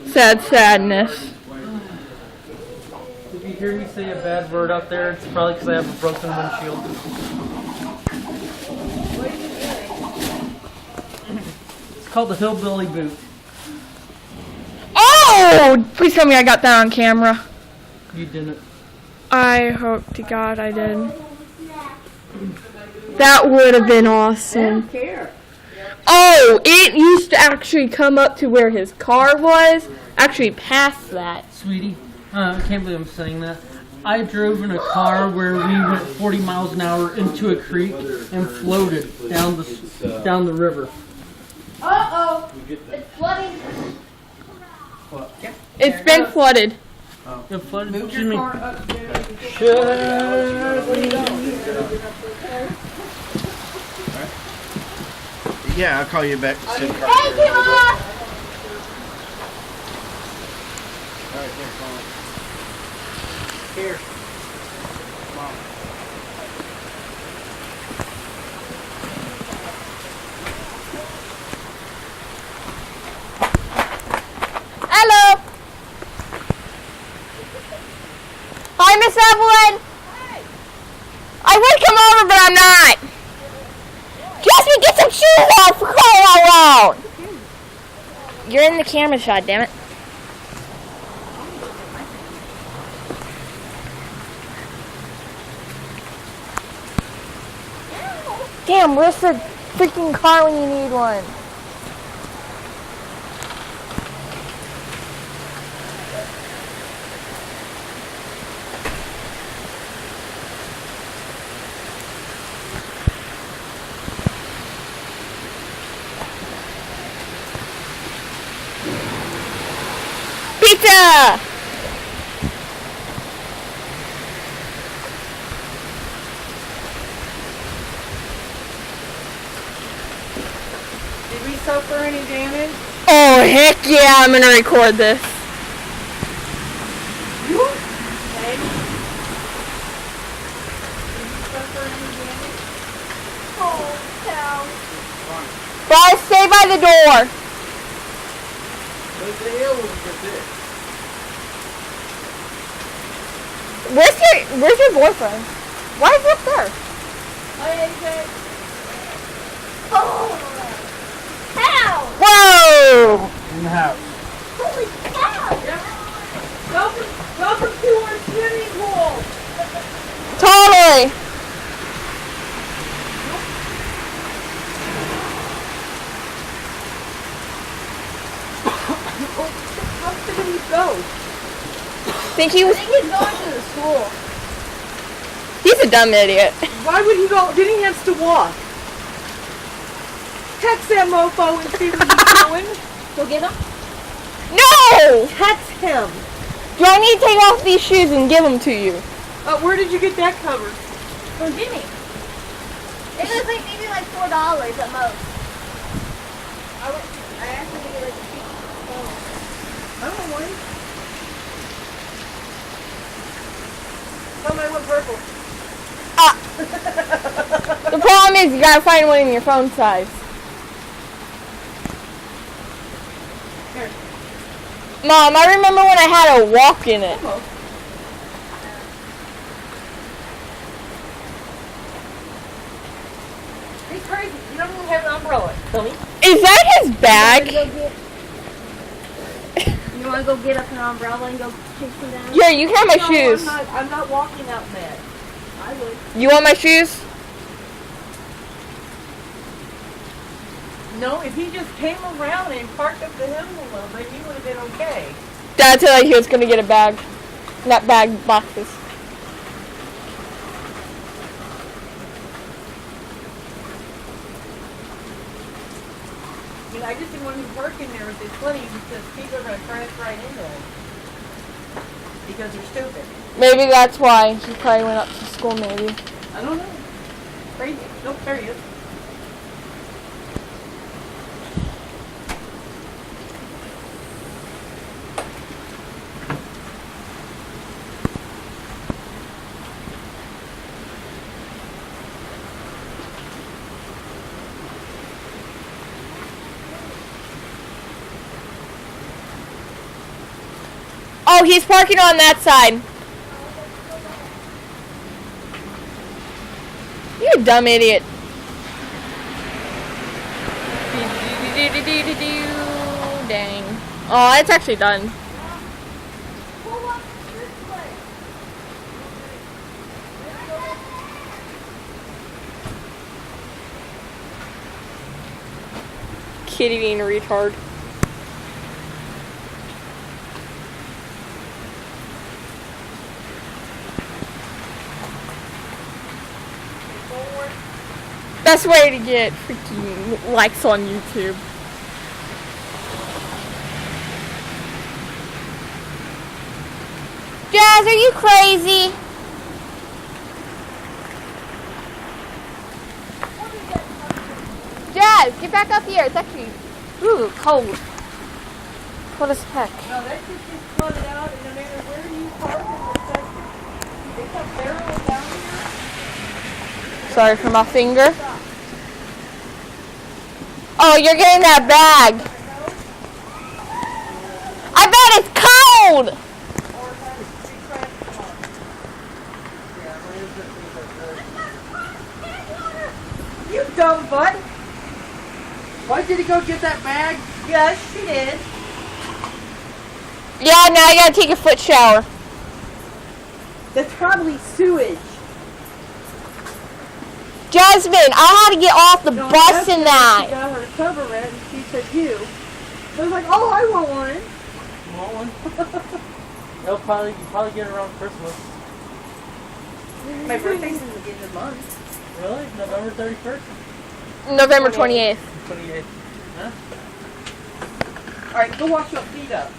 Sad sadness. If you hear me say a bad word out there, it's probably because I have a broken windshield. It's called the hillbilly boot. Oh! Please tell me I got that on camera. You didn't. I hope to God I did. That would have been awesome. Oh, it used to actually come up to where his car was. Actually past that. Sweetie, I can't believe I'm saying that. I drove in a car where we went 40 miles an hour into a creek and floated down the river. Uh-oh! It's flooding. What? It's been flooded. It flooded? Move Excuse your me. car up there. Yeah, I'll call you back. Thank you, Mom! Here. Hello. Hi, Miss Evelyn. I would come over, but I'm not. Jasmine, get some shoes on for crying out loud. You're in the camera shot, damn it. Damn, where's the freaking car when you need one? Pizza! Did we suffer any damage? Oh, heck yeah, I'm gonna record this. Okay. Did we suffer any damage? Oh, cow. Guys, stay by the door. What the hell was this? Where's your boyfriend? Why is he up there? Oh! Cow! Whoa! In the house. Holy cow! Welcome to our swimming pool! Totally. How did he go? Think he was? I think he's going to the school. He's a dumb idiot. Why would he go? Then he has to walk. Text that mofo and see what he's doing. Go get him? No! Text him. Do I need to take off these shoes and give them to you? Where did you get that cover? From Jimmy. It was like maybe like $4 at most. I asked him to get like a cheap phone. I don't know why. Tell me I went purple. The problem is you gotta find one in your phone size. Here. Mom, I remember when I had a walk in it. Almost. He's crazy. You don't even have an umbrella, Tony. Is that his bag? You want to go get up an umbrella and go chase him down? Yeah, you can have my No, shoes. I'm not walking out in that. I would. You want my shoes? No, if he just came around and parked up the hill a little bit, he would have been okay. Dad said he was gonna get a bag. Not bag, boxes. I mean, I just didn't want him parking there with his flooding because people are going to crash right into him. Because they're stupid. Maybe that's why he probably went up to school, maybe. I don't know. Crazy. Nope, there he is. No, he's parking on that side. You dumb idiot. Dang. Oh, it's actually done. Kitty being a retard. Best way to get freaking likes on YouTube. Jazz, are you crazy? Jazz, get back up here. It's actually, ooh, cold. Cold as heck. No, that just gets flooded out, and no matter where you park in the section, they come barreling down here. Sorry for my finger. Oh, you're getting that bag. I bet it's cold. You dumb butt! Why did he go get that bag? Yes, she did. Yeah, now I gotta take a foot shower. That's probably sewage. Jasmine, I had to get off the No, bus that's in why that. She got her to cover it, and she said you. I was like, oh, I want one. You want one? You probably get it around Christmas. My birthday's in the beginning of the month. Really? November 31st? November 28th. 28th. Huh? Alright, go wash your feet up.